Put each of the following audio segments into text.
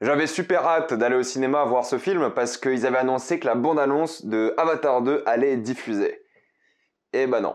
J'avais super hâte d'aller au cinéma voir ce film parce qu'ils avaient annoncé que la bande-annonce de Avatar 2 allait être diffusée. Et bah non.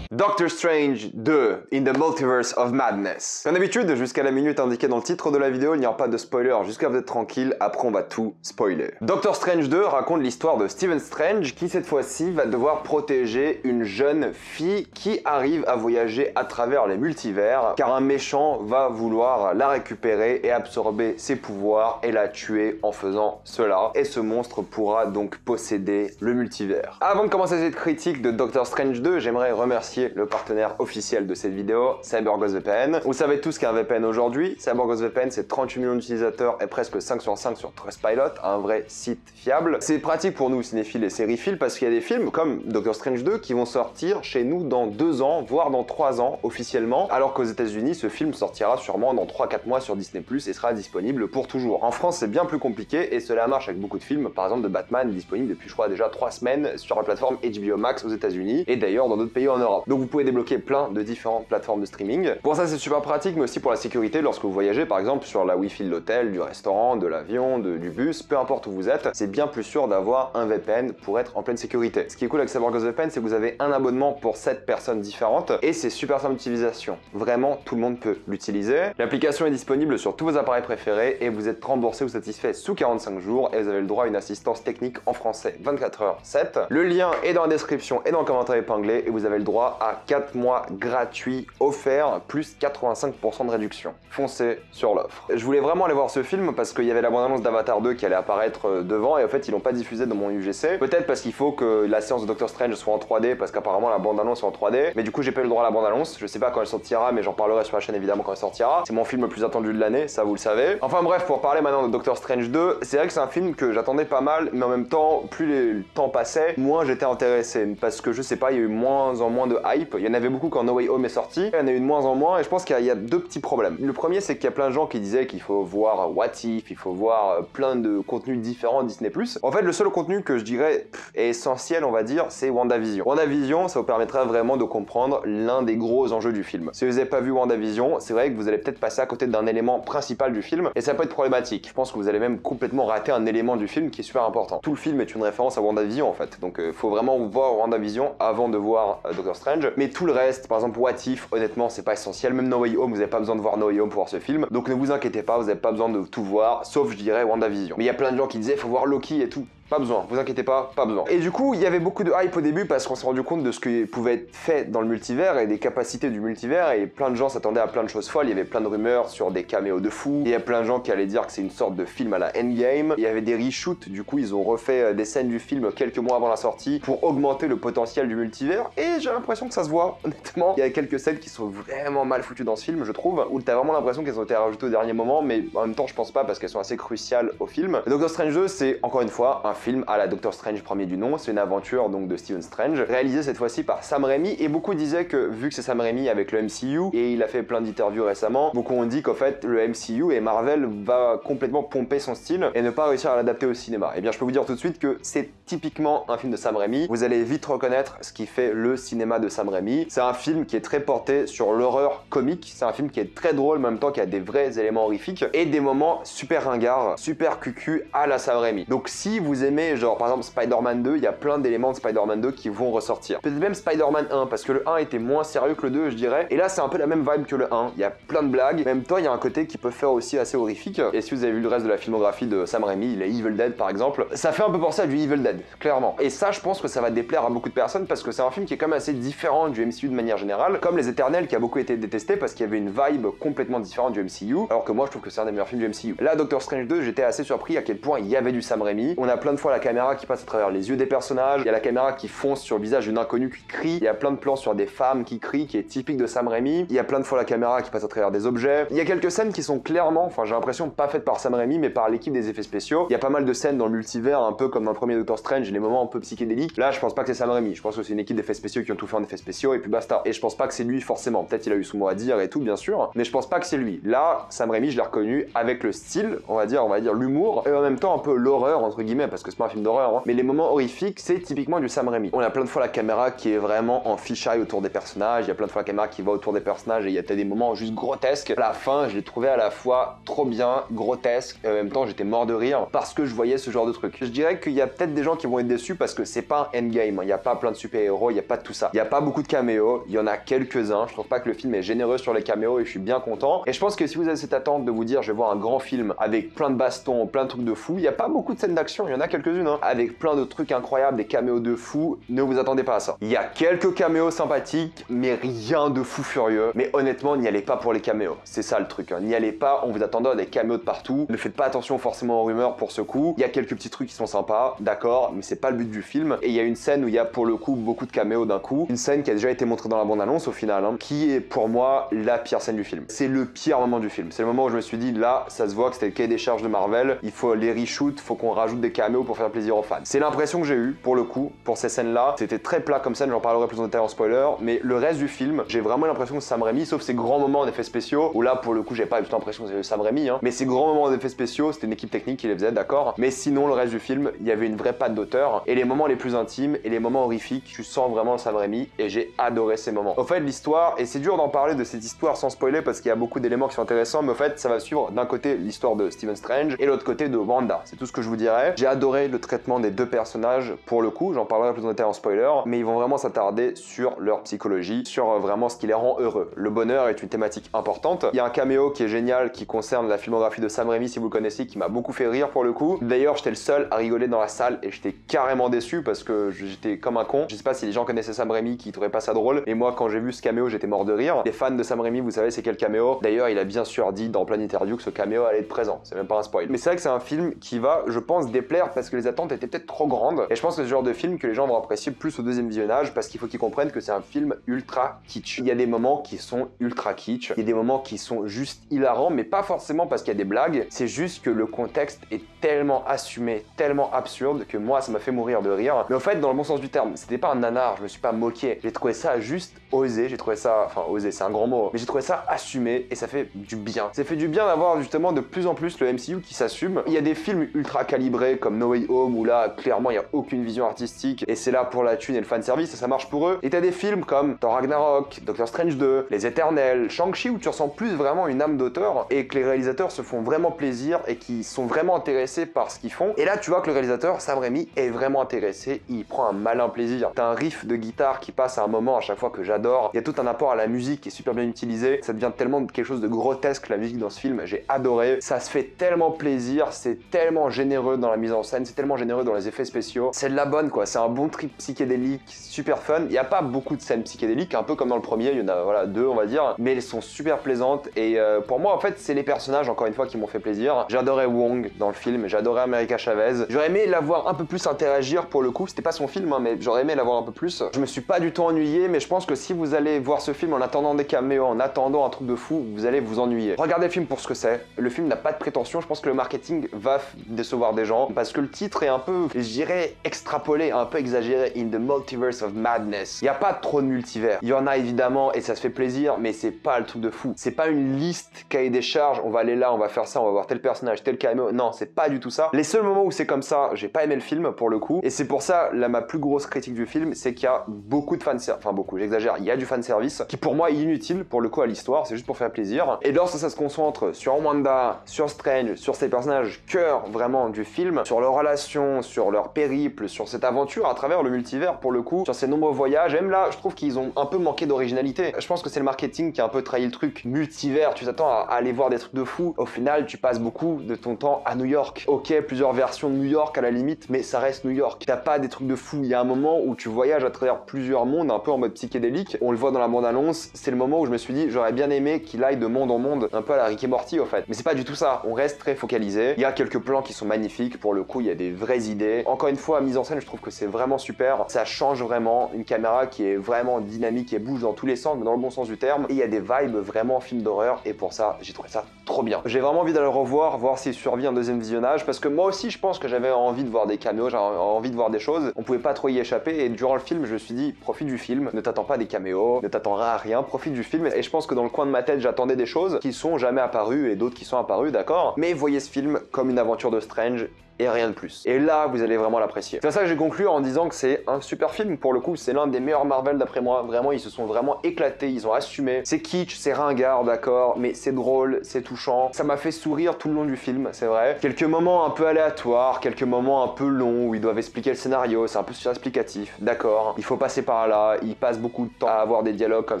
Doctor Strange 2 in the Multiverse of Madness. Comme d'habitude, jusqu'à la minute indiquée dans le titre de la vidéo, il n'y aura pas de spoiler, jusqu'à vous êtes tranquille, après on va tout spoiler. Doctor Strange 2 raconte l'histoire de Stephen Strange qui cette fois-ci va devoir protéger une jeune fille qui arrive à voyager à travers les multivers car un méchant va vouloir la récupérer et absorber ses pouvoirs et la tuer en faisant cela. Et ce monstre pourra donc posséder le multivers. Avant de commencer cette critique de Doctor Strange 2, j'aimerais remercier le partenaire officiel de cette vidéo, CyberGhost VPN. Vous savez tous qu'un VPN aujourd'hui, CyberGhost VPN c'est 38 millions d'utilisateurs et presque 5 sur 5 sur Trustpilot, un vrai site fiable. C'est pratique pour nous cinéphiles et sériphiles parce qu'il y a des films comme Doctor Strange 2 qui vont sortir chez nous dans 2 ans, voire dans 3 ans officiellement, alors qu'aux États-Unis ce film sortira sûrement dans 3-4 mois sur Disney+ et sera disponible pour toujours. En France c'est bien plus compliqué et cela marche avec beaucoup de films, par exemple de Batman disponible depuis je crois déjà 3 semaines sur la plateforme HBO Max aux États-Unis et d'ailleurs dans d'autres pays en Europe. Donc vous pouvez débloquer plein de différentes plateformes de streaming. Pour ça c'est super pratique mais aussi pour la sécurité lorsque vous voyagez par exemple sur la Wi-Fi de l'hôtel, du restaurant, de l'avion, du bus, peu importe où vous êtes, c'est bien plus sûr d'avoir un VPN pour être en pleine sécurité. Ce qui est cool avec CyberGhost VPN c'est que vous avez un abonnement pour 7 personnes différentes et c'est super simple d'utilisation. Vraiment tout le monde peut l'utiliser. L'application est disponible sur tous vos appareils préférés et vous êtes remboursé ou satisfait sous 45 jours et vous avez le droit à une assistance technique en français 24h/7. Le lien est dans la description et dans le commentaire épinglé et vous avez le droit à 4 mois gratuits offerts plus 85% de réduction. Foncez sur l'offre. Je voulais vraiment aller voir ce film parce qu'il y avait la bande-annonce d'Avatar 2 qui allait apparaître devant et en fait ils l'ont pas diffusé dans mon UGC. Peut-être parce qu'il faut que la séance de Doctor Strange soit en 3D parce qu'apparemment la bande-annonce est en 3D. Mais du coup j'ai pas eu le droit à la bande-annonce. Je sais pas quand elle sortira mais j'en parlerai sur la chaîne évidemment quand elle sortira. C'est mon film le plus attendu de l'année, ça vous le savez. Enfin bref, pour parler maintenant de Doctor Strange 2, c'est vrai que c'est un film que j'attendais pas mal mais en même temps plus le temps passait, moins j'étais intéressé parce que je sais pas, il y a eu moins en moins de hype. Il y en avait beaucoup quand No Way Home est sorti, il y en a eu de moins en moins et je pense qu'il y a 2 petits problèmes. Le premier c'est qu'il y a plein de gens qui disaient qu'il faut voir What If, il faut voir plein de contenus différents Disney+. En fait le seul contenu que je dirais est essentiel on va dire c'est WandaVision. WandaVision ça vous permettra vraiment de comprendre l'un des gros enjeux du film. Si vous n'avez pas vu WandaVision, c'est vrai que vous allez peut-être passer à côté d'un élément principal du film et ça peut être problématique. Je pense que vous allez même complètement rater un élément du film qui est super important. Tout le film est une référence à WandaVision en fait, donc faut vraiment voir WandaVision avant de voir Doctor Strange. Mais tout le reste, par exemple What If, honnêtement c'est pas essentiel, même No Way Home, vous n'avez pas besoin de voir No Way Home pour voir ce film, donc ne vous inquiétez pas, vous n'avez pas besoin de tout voir, sauf je dirais WandaVision. Mais il y a plein de gens qui disaient faut voir Loki et tout. Pas besoin, vous inquiétez pas besoin. Et du coup, il y avait beaucoup de hype au début parce qu'on s'est rendu compte de ce qui pouvait être fait dans le multivers et des capacités du multivers et plein de gens s'attendaient à plein de choses folles. Il y avait plein de rumeurs sur des caméos de fous. Il y a plein de gens qui allaient dire que c'est une sorte de film à la Endgame. Il y avait des reshoots, du coup ils ont refait des scènes du film quelques mois avant la sortie pour augmenter le potentiel du multivers et j'ai l'impression que ça se voit, honnêtement. Il y a quelques scènes qui sont vraiment mal foutues dans ce film, je trouve, où t'as vraiment l'impression qu'elles ont été rajoutées au dernier moment, mais en même temps je pense pas parce qu'elles sont assez cruciales au film. Doctor Strange 2 c'est encore une fois un film à la Doctor Strange premier du nom, c'est une aventure donc de Stephen Strange, réalisée cette fois-ci par Sam Raimi et beaucoup disaient que vu que c'est Sam Raimi avec le MCU et il a fait plein d'interviews récemment, beaucoup ont dit qu'en fait le MCU et Marvel va complètement pomper son style et ne pas réussir à l'adapter au cinéma. Et bien je peux vous dire tout de suite que c'est typiquement un film de Sam Raimi, vous allez vite reconnaître ce qui fait le cinéma de Sam Raimi. C'est un film qui est très porté sur l'horreur comique, c'est un film qui est très drôle mais en même temps qui a des vrais éléments horrifiques et des moments super ringards, super cucu à la Sam Raimi. Donc si vous aimez genre par exemple Spider-Man 2, il y a plein d'éléments de Spider-Man 2 qui vont ressortir. Peut-être même Spider-Man 1, parce que le 1 était moins sérieux que le 2, je dirais. Et là, c'est un peu la même vibe que le 1. Il y a plein de blagues. En même temps, il y a un côté qui peut faire aussi assez horrifique. Et si vous avez vu le reste de la filmographie de Sam Raimi, les Evil Dead par exemple, ça fait un peu penser à du Evil Dead, clairement. Et ça, je pense que ça va déplaire à beaucoup de personnes parce que c'est un film qui est quand même assez différent du MCU de manière générale, comme Les Éternels qui a beaucoup été détesté parce qu'il y avait une vibe complètement différente du MCU, alors que moi, je trouve que c'est un des meilleurs films du MCU. Là, Doctor Strange 2, j'étais assez surpris à quel point il y avait du Sam Raimi. On a plein de fois la caméra qui passe à travers les yeux des personnages, il y a la caméra qui fonce sur le visage d'une inconnue qui crie, il y a plein de plans sur des femmes qui crient, qui est typique de Sam Raimi, il y a plein de fois la caméra qui passe à travers des objets, il y a quelques scènes qui sont clairement, enfin j'ai l'impression pas faites par Sam Raimi mais par l'équipe des effets spéciaux, il y a pas mal de scènes dans le multivers un peu comme dans le premier Doctor Strange, les moments un peu psychédéliques, là je pense pas que c'est Sam Raimi, je pense que c'est une équipe d'effets spéciaux qui ont tout fait en effets spéciaux et puis basta, et je pense pas que c'est lui forcément, peut-être il a eu son mot à dire et tout bien sûr, mais je pense pas que c'est lui. Là, Sam Raimi je l'ai reconnu avec le style, on va dire l'humour, et en même temps un peu l'horreur entre guillemets, parce que c'est pas un film d'horreur, hein. Mais les moments horrifiques, c'est typiquement du Sam Raimi. On a plein de fois la caméra qui est vraiment en fisheye autour des personnages, il y a plein de fois la caméra qui va autour des personnages et il y a des moments juste grotesques. À la fin, je l'ai trouvé à la fois trop bien, grotesque, et en même temps j'étais mort de rire parce que je voyais ce genre de truc. Je dirais qu'il y a peut-être des gens qui vont être déçus parce que c'est pas un endgame, hein. Il n'y a pas plein de super-héros, il n'y a pas de tout ça. Il n'y a pas beaucoup de caméos, il y en a quelques-uns. Je trouve pas que le film est généreux sur les caméos et je suis bien content. Et je pense que si vous avez cette attente de vous dire je vais voir un grand film avec plein de bastons, plein de trucs de fou, il n'y a pas beaucoup de scènes d'action, il y en a quelques-unes, hein, avec plein de trucs incroyables, des caméos de fou, ne vous attendez pas à ça. Il y a quelques caméos sympathiques, mais rien de fou furieux. Mais honnêtement, n'y allez pas pour les caméos. C'est ça le truc, hein. N'y allez pas, on vous attendant à des caméos de partout. Ne faites pas attention forcément aux rumeurs pour ce coup. Il y a quelques petits trucs qui sont sympas, d'accord, mais c'est pas le but du film. Et il y a une scène où il y a pour le coup beaucoup de caméos d'un coup. Une scène qui a déjà été montrée dans la bande-annonce au final, hein, qui est pour moi la pire scène du film. C'est le pire moment du film. C'est le moment où je me suis dit, là, ça se voit que c'était le cahier des charges de Marvel. Il faut les reshoot, faut qu'on rajoute des caméos pour faire plaisir aux fans. C'est l'impression que j'ai eue pour le coup, pour ces scènes-là. C'était très plat comme scène, j'en parlerai plus en détail en spoiler. Mais le reste du film, j'ai vraiment l'impression que Sam Raimi, sauf ces grands moments en effets spéciaux, où là, pour le coup, j'ai pas eu l'impression que c'était Sam Raimi, hein, mais ces grands moments en effets spéciaux, c'était une équipe technique qui les faisait, d'accord. Mais sinon, le reste du film, il y avait une vraie patte d'auteur. Et les moments les plus intimes et les moments horrifiques, tu sens vraiment Sam Raimi et j'ai adoré ces moments. Au fait, l'histoire, et c'est dur d'en parler de cette histoire sans spoiler parce qu'il y a beaucoup d'éléments qui sont intéressants, mais au fait, ça va suivre d'un côté l'histoire de Stephen Strange et l'autre côté de Wanda. C'est tout ce que je vous dirais. J'ai adoré le traitement des deux personnages pour le coup, j'en parlerai plus en détail en spoiler, mais ils vont vraiment s'attarder sur leur psychologie, sur vraiment ce qui les rend heureux. Le bonheur est une thématique importante. Il y a un caméo qui est génial qui concerne la filmographie de Sam Raimi, si vous le connaissez, qui m'a beaucoup fait rire pour le coup. D'ailleurs, j'étais le seul à rigoler dans la salle et j'étais carrément déçu parce que j'étais comme un con. Je sais pas si les gens connaissaient Sam Raimi qui trouvaient pas ça drôle, et moi quand j'ai vu ce caméo, j'étais mort de rire. Les fans de Sam Raimi, vous savez c'est quel caméo. D'ailleurs, il a bien sûr dit dans plein d'interviews que ce caméo allait être présent. C'est même pas un spoil. Mais c'est vrai que c'est un film qui va, je pense, déplaire parce que les attentes étaient peut-être trop grandes. Et je pense que c'est ce genre de film que les gens vont apprécier plus au deuxième visionnage parce qu'il faut qu'ils comprennent que c'est un film ultra kitsch. Il y a des moments qui sont ultra kitsch. Il y a des moments qui sont juste hilarants, mais pas forcément parce qu'il y a des blagues. C'est juste que le contexte est tellement assumé, tellement absurde que moi ça m'a fait mourir de rire. Mais au fait, dans le bon sens du terme, c'était pas un nanar, je me suis pas moqué. J'ai trouvé ça juste osé, j'ai trouvé ça, enfin osé, c'est un grand mot, mais j'ai trouvé ça assumé et ça fait du bien. Ça fait du bien d'avoir justement de plus en plus le MCU qui s'assume. Il y a des films ultra calibrés comme No Way Home où là, clairement, il y a aucune vision artistique et c'est là pour la thune et le fanservice et ça marche pour eux. Et t'as des films comme Thor Ragnarok, Doctor Strange 2, Les Éternels, Shang-Chi où tu ressens plus vraiment une âme d'auteur et que les réalisateurs se font vraiment plaisir et qui sont vraiment intéressés par ce qu'ils font. Et là, tu vois que le réalisateur, Sam Raimi, est vraiment intéressé, il prend un malin plaisir. T'as un riff de guitare qui passe à un moment à chaque fois que j'adore. Il y a tout un apport à la musique qui est super bien utilisé. Ça devient tellement quelque chose de grotesque la musique dans ce film, j'ai adoré. Ça se fait tellement plaisir, c'est tellement généreux dans la mise en scène, c'est tellement généreux dans les effets spéciaux. C'est de la bonne quoi, c'est un bon trip psychédélique, super fun. Il n'y a pas beaucoup de scènes psychédéliques, un peu comme dans le premier, il y en a voilà, 2 on va dire, mais elles sont super plaisantes et pour moi en fait c'est les personnages encore une fois qui m'ont fait plaisir. J'adorais Wong dans le film, j'adorais America Chavez. J'aurais aimé la voir un peu plus interagir pour le coup, c'était pas son film hein, mais j'aurais aimé la voir un peu plus. Je me suis pas du tout ennuyé, mais je pense que si vous allez voir ce film en attendant des caméos, en attendant un truc de fou, vous allez vous ennuyer. Regardez le film pour ce que c'est. Le film n'a pas de prétention, je pense que le marketing va décevoir des gens parce que le titre est un peu, je dirais, extrapolé, un peu exagéré. In the Multiverse of Madness. Il n'y a pas trop de multivers. Il y en a évidemment et ça se fait plaisir, mais c'est pas le truc de fou. C'est pas une liste cahier des charges, on va aller là, on va faire ça, on va voir tel personnage, tel caméo. Non, c'est pas du tout ça. Les seuls moments où c'est comme ça, j'ai pas aimé le film pour le coup. Et c'est pour ça, là, ma plus grosse critique du film, c'est qu'il y a beaucoup de fanservice. Enfin, beaucoup, j'exagère. Il y a du fanservice qui pour moi est inutile pour le coup à l'histoire. C'est juste pour faire plaisir. Et lorsque ça se concentre sur Wanda, sur Strange, sur ces personnages cœur vraiment du film, sur leurs relations, sur leur périple, sur cette aventure à travers le multivers pour le coup, sur ces nombreux voyages, même là, je trouve qu'ils ont un peu manqué d'originalité. Je pense que c'est le marketing qui a un peu trahi le truc. Multivers, tu t'attends à aller voir des trucs de fou. Au final, tu passes beaucoup de ton temps à New York. Ok, plusieurs versions de New York à la limite, mais ça reste New York. T'as pas des trucs de fou. Il y a un moment où tu voyages à travers plusieurs mondes, un peu en mode psychédélique. On le voit dans la bande-annonce. C'est le moment où je me suis dit, j'aurais bien aimé qu'il aille de monde en monde, un peu à la Rick et Morty au fait. Mais c'est pas du tout ça. On reste très focalisé. Il y a quelques plans qui sont magnifiques. Pour le coup, il y a des vraies idées. Encore une fois, mise en scène, je trouve que c'est vraiment super. Ça change vraiment. Une caméra qui est vraiment dynamique et bouge dans tous les sens, mais dans le bon sens du terme. Et il y a des vibes vraiment film d'horreur. Et pour ça, j'ai trouvé ça trop bien. J'ai vraiment envie d'aller le revoir, voir s'il survit un deuxième visionnage, parce que moi aussi, je pense que j'avais envie de voir des caméos, j'avais envie de voir des choses. On pouvait pas trop y échapper. Et durant le film, je me suis dit, profite du film. Ne t'attends pas des caméos, ne t'attendras à rien. Profite du film. Et je pense que dans le coin de ma tête, j'attendais des choses qui sont jamais apparues et d'autres qui sont apparues, d'accord. Mais voyez ce film comme une aventure de Strange et rien de plus. Et là, vous allez vraiment l'apprécier. C'est à ça que j'ai conclu en disant que c'est un super film. Pour le coup, c'est l'un des meilleurs Marvel d'après moi. Vraiment, ils se sont vraiment éclatés, ils ont assumé. C'est kitsch, c'est ringard, d'accord, mais c'est drôle, c'est touchant. Ça m'a fait sourire tout le long du film, c'est vrai. Quelques moments un peu aléatoires, quelques moments un peu longs où ils doivent expliquer le scénario, c'est un peu surexplicatif, d'accord. Il faut passer par là, ils passent beaucoup de temps à avoir des dialogues comme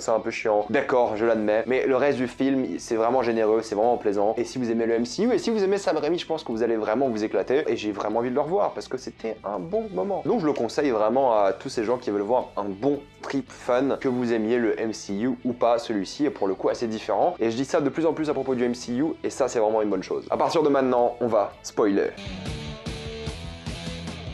ça un peu chiants, d'accord, je l'admets. Mais le reste du film, c'est vraiment généreux, c'est vraiment plaisant. Et si vous aimez le MCU et si vous aimez Sam Raimi, je pense que vous allez vraiment vous éclater. Et j'ai vraiment envie de le revoir parce que c'était un bon moment. Donc je le conseille vraiment à tous ces gens qui veulent voir un bon trip fun, que vous aimiez le MCU ou pas. Celui-ci est pour le coup assez différent. Et je dis ça de plus en plus à propos du MCU et ça c'est vraiment une bonne chose. À partir de maintenant, on va spoiler.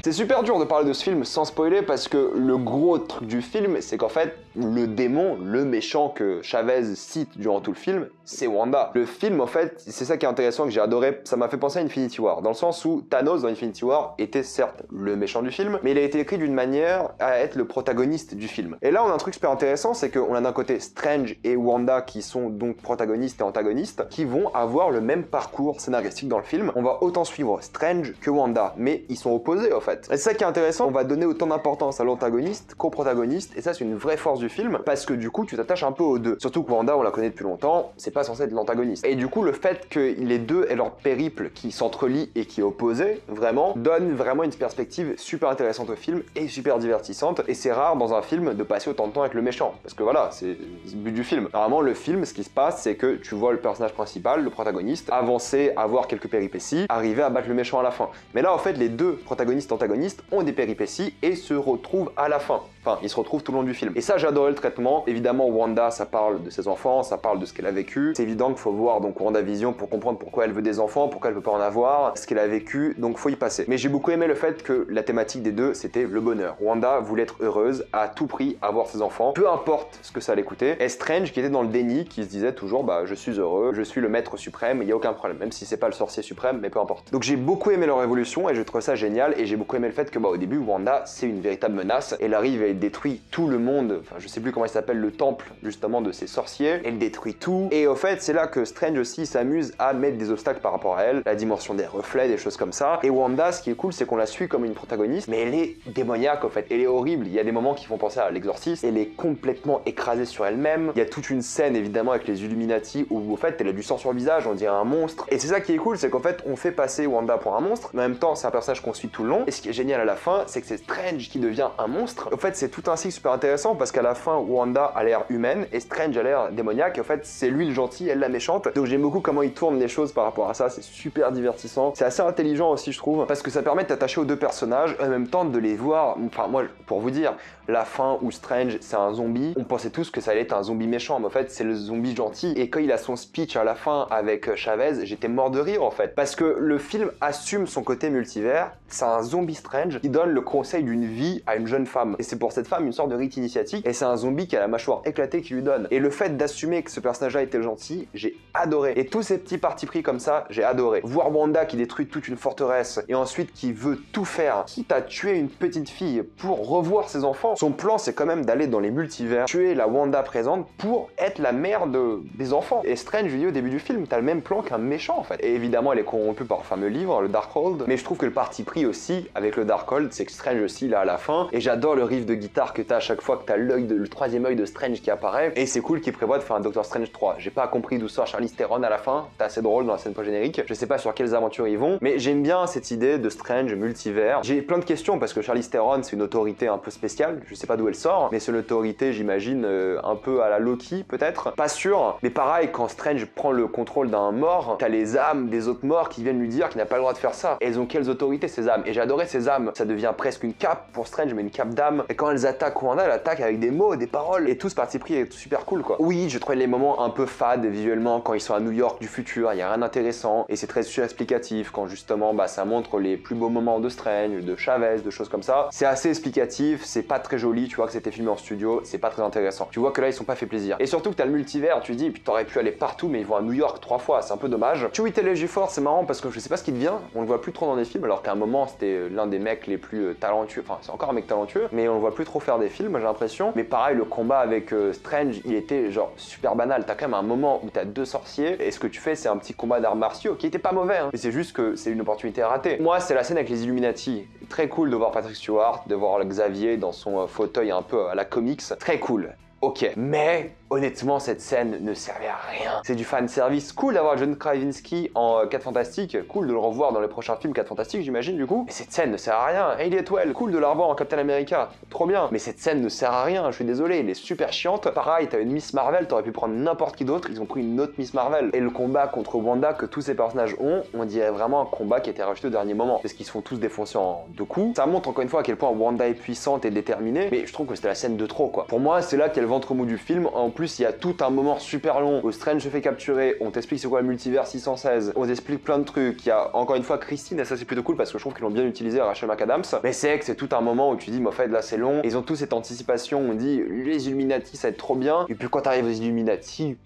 C'est super dur de parler de ce film sans spoiler parce que le gros truc du film, c'est qu'en fait, le démon, le méchant que Chavez cite durant tout le film, c'est Wanda. Le film, en fait, c'est ça qui est intéressant, que j'ai adoré, ça m'a fait penser à Infinity War, dans le sens où Thanos dans Infinity War était certes le méchant du film, mais il a été écrit d'une manière à être le protagoniste du film. Et là, on a un truc super intéressant, c'est qu'on a d'un côté Strange et Wanda qui sont donc protagonistes et antagonistes, qui vont avoir le même parcours scénaristique dans le film. On va autant suivre Strange que Wanda, mais ils sont opposés, en fait. Et c'est ça qui est intéressant, on va donner autant d'importance à l'antagoniste qu'au protagoniste, et ça c'est une vraie force du film, parce que du coup tu t'attaches un peu aux deux. Surtout que Wanda, on la connaît depuis longtemps, c'est pas censé être l'antagoniste. Et du coup le fait que les deux aient leur périple qui s'entrelient et qui est opposé, vraiment, donne vraiment une perspective super intéressante au film et super divertissante, et c'est rare dans un film de passer autant de temps avec le méchant, parce que voilà, c'est le but du film. Normalement le film, ce qui se passe, c'est que tu vois le personnage principal, le protagoniste, avancer, avoir quelques péripéties, arriver à battre le méchant à la fin. Mais là en fait les deux protagonistes antagonistes ont des péripéties et se retrouvent à la fin. Enfin, ils se retrouvent tout le long du film. Et ça, j'ai adoré le traitement. Évidemment, Wanda, ça parle de ses enfants, ça parle de ce qu'elle a vécu. C'est évident qu'il faut voir donc WandaVision pour comprendre pourquoi elle veut des enfants, pourquoi elle veut pas en avoir, ce qu'elle a vécu, donc faut y passer. Mais j'ai beaucoup aimé le fait que la thématique des deux, c'était le bonheur. Wanda voulait être heureuse, à tout prix, avoir ses enfants, peu importe ce que ça allait coûter. Et Strange, qui était dans le déni, qui se disait toujours, bah, je suis heureux, je suis le maître suprême, il y a aucun problème, même si c'est pas le sorcier suprême, mais peu importe. Donc j'ai beaucoup aimé leur évolution et je trouve ça génial, et j'ai beaucoup aimé le fait que, bah, au début, Wanda, c'est une véritable menace. Elle arrive et elle détruit tout le monde, enfin, je sais plus comment il s'appelle, le temple, justement, de ces sorciers. Elle détruit tout. Et au fait, c'est là que Strange aussi s'amuse à mettre des obstacles par rapport à elle, la dimension des reflets, des choses comme ça. Et Wanda, ce qui est cool, c'est qu'on la suit comme une protagoniste, mais elle est démoniaque, en fait. Elle est horrible. Il y a des moments qui font penser à l'exorciste. Elle est complètement écrasée sur elle-même. Il y a toute une scène, évidemment, avec les Illuminati, où, au fait, elle a du sang sur le visage, on dirait un monstre. Et c'est ça qui est cool, c'est qu'en fait, on fait passer Wanda pour un monstre, mais en même temps, c'est un personnage qu'on suit tout le long. Et ce qui est génial à la fin, c'est que c'est Strange qui devient un monstre. En fait, c'est tout un cycle super intéressant parce qu'à la fin, Wanda a l'air humaine et Strange a l'air démoniaque. Et en fait, c'est lui le gentil, elle la méchante. Donc j'aime beaucoup comment il tourne les choses par rapport à ça. C'est super divertissant. C'est assez intelligent aussi, je trouve, parce que ça permet de t'attacher aux deux personnages et en même temps de les voir. Enfin, moi, pour vous dire, la fin où Strange c'est un zombie, on pensait tous que ça allait être un zombie méchant, mais en fait c'est le zombie gentil. Et quand il a son speech à la fin avec Chavez, j'étais mort de rire en fait, parce que le film assume son côté multivers. C'est un zombie Strange qui donne le conseil d'une vie à une jeune femme, et c'est pour cette femme une sorte de rite initiatique, et c'est un zombie qui a la mâchoire éclatée qui lui donne. Et le fait d'assumer que ce personnage-là était gentil, j'ai adoré. Et tous ces petits partis pris comme ça, j'ai adoré. Voir Wanda qui détruit toute une forteresse et ensuite qui veut tout faire, quitte à tuer une petite fille pour revoir ses enfants. Son plan, c'est quand même d'aller dans les multivers, tuer la Wanda présente pour être la mère des enfants. Et Strange lui dit au début du film, t'as le même plan qu'un méchant en fait. Et évidemment, elle est corrompue par le fameux livre, le Darkhold. Mais je trouve que le parti pris aussi avec le Darkhold, c'est que Strange aussi là à la fin. Et j'adore le riff de guitare que t'as à chaque fois que t'as le troisième œil de Strange qui apparaît. Et c'est cool qu'il prévoit de faire un Doctor Strange 3. J'ai pas compris d'où sort Charlize Theron à la fin. C'est assez drôle dans la scène post-générique. Je sais pas sur quelles aventures ils vont, mais j'aime bien cette idée de Strange multivers. J'ai plein de questions parce que Charlize Theron, c'est une autorité un peu spéciale. Je sais pas d'où elle sort, mais c'est l'autorité, j'imagine, un peu à la Loki peut-être. Pas sûr, mais pareil, quand Strange prend le contrôle d'un mort, t'as les âmes des autres morts qui viennent lui dire qu'il n'a pas le droit de faire ça. Et elles ont quelles autorités ces âmes? Et j'adorais ces âmes. Ça devient presque une cape pour Strange, mais une cape d'âme. Et quand elles attaquent Wanda, elles attaquent avec des mots, des paroles, et tout ce parti pris est super cool quoi. Oui, je trouvais les moments un peu fades visuellement quand ils sont à New York du futur, il y a rien d'intéressant, et c'est très explicatif quand justement bah, ça montre les plus beaux moments de Strange, de Chavez, de choses comme ça. C'est assez explicatif, c'est pas très joli, tu vois que c'était filmé en studio, c'est pas très intéressant. Tu vois que là ils sont pas fait plaisir. Et surtout que t'as le multivers, tu dis, puis t'aurais pu aller partout, mais ils vont à New York 3 fois, c'est un peu dommage. Chiwetel Ejiofor, c'est marrant parce que je sais pas ce qu'il devient, on le voit plus trop dans des films, alors qu'à un moment c'était l'un des mecs les plus talentueux, enfin c'est encore un mec talentueux, mais on le voit plus trop faire des films, j'ai l'impression. Mais pareil, le combat avec Strange, il était genre super banal. T'as quand même un moment où t'as deux sorciers, et ce que tu fais, c'est un petit combat d'arts martiaux qui était pas mauvais, hein. Mais c'est juste que c'est une opportunité ratée. Moi, c'est la scène avec les Illuminati. Très cool de voir Patrick Stewart, de voir Xavier dans son fauteuil un peu à la comics. Très cool. Ok, mais honnêtement, cette scène ne servait à rien. C'est du fan service. Cool d'avoir John Krasinski en 4 Fantastiques. Cool de le revoir dans les prochains films 4 Fantastiques, j'imagine, du coup. Mais cette scène ne sert à rien. Hayley Atwell, cool de la revoir en Captain America. Trop bien. Mais cette scène ne sert à rien. Je suis désolé, elle est super chiante. Pareil, t'as une Miss Marvel, t'aurais pu prendre n'importe qui d'autre. Ils ont pris une autre Miss Marvel. Et le combat contre Wanda que tous ces personnages ont, on dirait vraiment un combat qui a été rajouté au dernier moment. Parce qu'ils se font tous défoncer en 2 coups. Ça montre encore une fois à quel point Wanda est puissante et déterminée. Mais je trouve que c'était la scène de trop, quoi. Pour moi, c'est là qu'il y a le ventre mou du film. En plus, il y a tout un moment super long où Strange se fait capturer, on t'explique c'est quoi le multivers 616, on t'explique plein de trucs, il y a encore une fois Christine, et ça c'est plutôt cool parce que je trouve qu'ils l'ont bien utilisé à Rachel McAdams, mais c'est que c'est tout un moment où tu dis, mais en fait là c'est long, ils ont tous cette anticipation, on dit les Illuminati ça va être trop bien, et puis quand t'arrives aux Illuminati,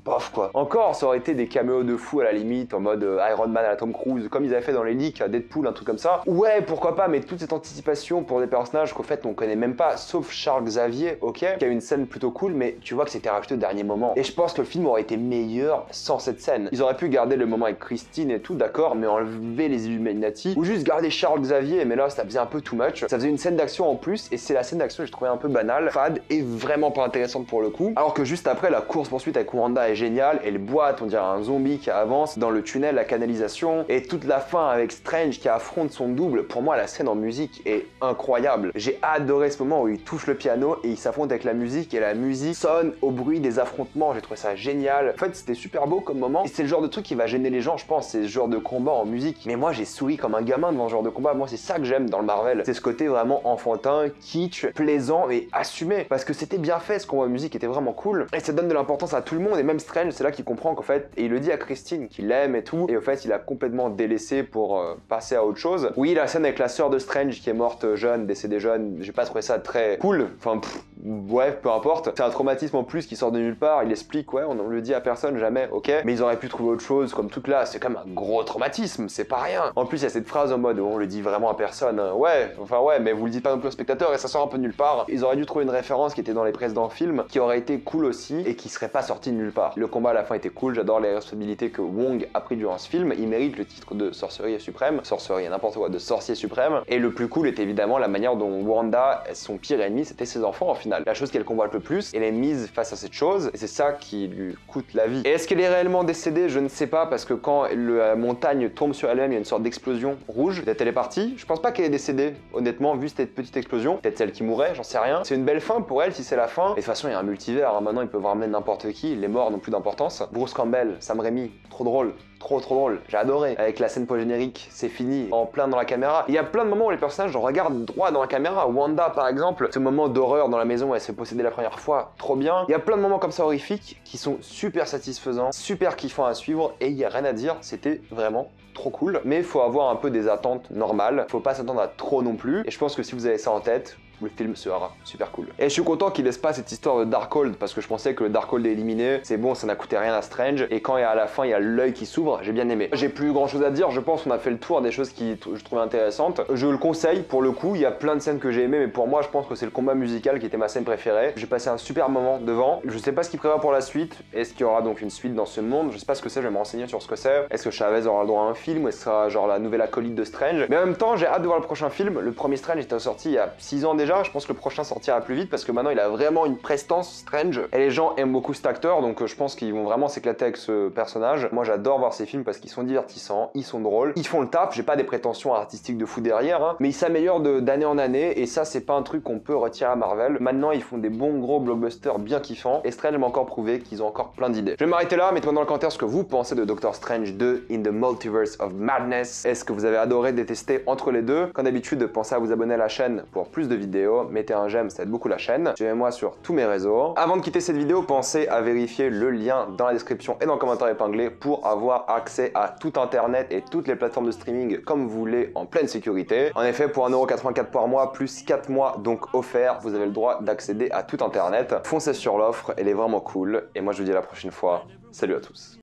bof quoi. Encore, ça aurait été des caméos de fou à la limite, en mode Iron Man à la Tom Cruise, comme ils avaient fait dans les leaks à Deadpool, un truc comme ça. Ouais, pourquoi pas, mais toute cette anticipation pour des personnages qu'au fait on connaît même pas, sauf Charles Xavier, ok, qui a une scène plutôt cool, mais tu vois que c'était rajouté au dernier moment. Et je pense que le film aurait été meilleur sans cette scène. Ils auraient pu garder le moment avec Christine et tout, d'accord, mais enlever les Illuminati, ou juste garder Charles Xavier, mais là ça faisait un peu too much. Ça faisait une scène d'action en plus, et c'est la scène d'action que je trouvais un peu banale, fade, et vraiment pas intéressante pour le coup. Alors que juste après, la course-poursuite avec Wanda est géniale, et les boîtes, on dirait un zombie qui avance dans le tunnel, la canalisation, et toute la fin avec Strange qui affronte son double. Pour moi, la scène en musique est incroyable. J'ai adoré ce moment où il touche le piano, et il s'affronte avec la musique, et la musique sonne au bruit des affrontements. J'ai trouvé ça génial. En fait, c'était super beau comme moment. Et c'est le genre de truc qui va gêner les gens, je pense. C'est ce genre de combat en musique. Mais moi, j'ai souri comme un gamin devant ce genre de combat. Moi, c'est ça que j'aime dans le Marvel. C'est ce côté vraiment enfantin, kitsch, plaisant et assumé. Parce que c'était bien fait, ce combat en musique était vraiment cool. Et ça donne de l'importance à tout le monde. Et même Strange, c'est là qu'il comprend qu'en fait, et il le dit à Christine qu'il l'aime et tout. Et au fait, il a complètement délaissé pour passer à autre chose. Oui, la scène avec la sœur de Strange qui est morte jeune, décédée jeune, j'ai pas trouvé ça très cool. Enfin, bref, peu importe. C'est un traumatisme en plus qui sort de nulle part. Il explique, ouais, on le dit à personne, jamais, ok. Mais ils auraient pu trouver autre chose, comme tout là, c'est quand même un gros traumatisme, c'est pas rien. En plus, il y a cette phrase en mode, on le dit vraiment à personne, ouais, enfin ouais, mais vous le dites pas non plus au spectateur et ça sort un peu de nulle part. Ils auraient dû trouver une référence qui était dans les précédents films, qui aurait été cool aussi et qui serait pas sortie de nulle part. Le combat à la fin était cool, j'adore les responsabilités que Wong a pris durant ce film, il mérite le titre de sorcier suprême, n'importe quoi, de sorcier suprême. Et le plus cool est évidemment la manière dont Wanda, son pire ennemi, c'était ses enfants en final. La chose qu'elle combat le plus, elle est mise face à cette chose, et c'est ça qui lui coûte la vie. Et est-ce qu'elle est réellement décédée? Je ne sais pas, parce que quand la montagne tombe sur elle-même, il y a une sorte d'explosion rouge. Peut-être elle est partie. Je pense pas qu'elle est décédée, honnêtement, vu cette petite explosion. Peut-être celle qui mourait, j'en sais rien. C'est une belle fin pour elle, si c'est la fin. Et de toute façon, il y a un multivers, hein. Maintenant, ils peuvent ramener n'importe qui. Les morts n'ont plus d'importance. Bruce Campbell, Sam Raimi, trop drôle. Trop drôle, j'ai adoré. Avec la scène post-générique, c'est fini, en plein dans la caméra. Il y a plein de moments où les personnages regardent droit dans la caméra. Wanda, par exemple, ce moment d'horreur dans la maison où elle se fait posséder la première fois, trop bien. Il y a plein de moments comme ça horrifiques qui sont super satisfaisants, super kiffants à suivre, et il y a rien à dire, c'était vraiment trop cool. Mais il faut avoir un peu des attentes normales, faut pas s'attendre à trop non plus, et je pense que si vous avez ça en tête, le film sera super cool. Et je suis content qu'il laisse pas cette histoire de Darkhold, parce que je pensais que le Darkhold est éliminé, c'est bon, ça n'a coûté rien à Strange, et quand à la fin il y a l'œil qui s'ouvre, j'ai bien aimé. J'ai plus grand chose à dire, je pense qu'on a fait le tour des choses qui je trouvais intéressantes. Je le conseille pour le coup, il y a plein de scènes que j'ai aimées, mais pour moi je pense que c'est le combat musical qui était ma scène préférée. J'ai passé un super moment devant, je sais pas ce qu'il prévoit pour la suite, est-ce qu'il y aura donc une suite dans ce monde, je sais pas ce que c'est, je vais me renseigner sur ce que c'est. Est-ce que Chavez aura le droit à un film, ou est-ce que ce sera genre la nouvelle acolyte de Strange? Mais en même temps j'ai hâte de voir le prochain film. Le premier Strange était sorti il y a 6 ans déjà, je pense que le prochain sortira plus vite parce que maintenant il a vraiment une prestance Strange et les gens aiment beaucoup cet acteur, donc je pense qu'ils vont vraiment s'éclater avec ce personnage. Moi j'adore voir ces films parce qu'ils sont divertissants, ils sont drôles, ils font le taf. J'ai pas des prétentions artistiques de fou derrière, hein, mais ils s'améliorent d'année en année, et ça c'est pas un truc qu'on peut retirer à Marvel. Maintenant ils font des bons gros blockbusters bien kiffants, et Strange m'a encore prouvé qu'ils ont encore plein d'idées. Je vais m'arrêter là, mettez-moi dans le commentaire ce que vous pensez de Doctor Strange 2 in the Multiverse of Madness. Est-ce que vous avez adoré, détesté entre les deux? Comme d'habitude, pensez à vous abonner à la chaîne pour plus de vidéos, mettez un j'aime, ça aide beaucoup la chaîne. Suivez-moi sur tous mes réseaux. Avant de quitter cette vidéo, pensez à vérifier le lien dans la description et dans le commentaire épinglé pour avoir accès à tout internet et toutes les plateformes de streaming comme vous voulez en pleine sécurité. En effet, pour 1,84€ par mois plus 4 mois donc offert, vous avez le droit d'accéder à tout internet. Foncez sur l'offre, elle est vraiment cool. Et moi je vous dis à la prochaine fois. Salut à tous.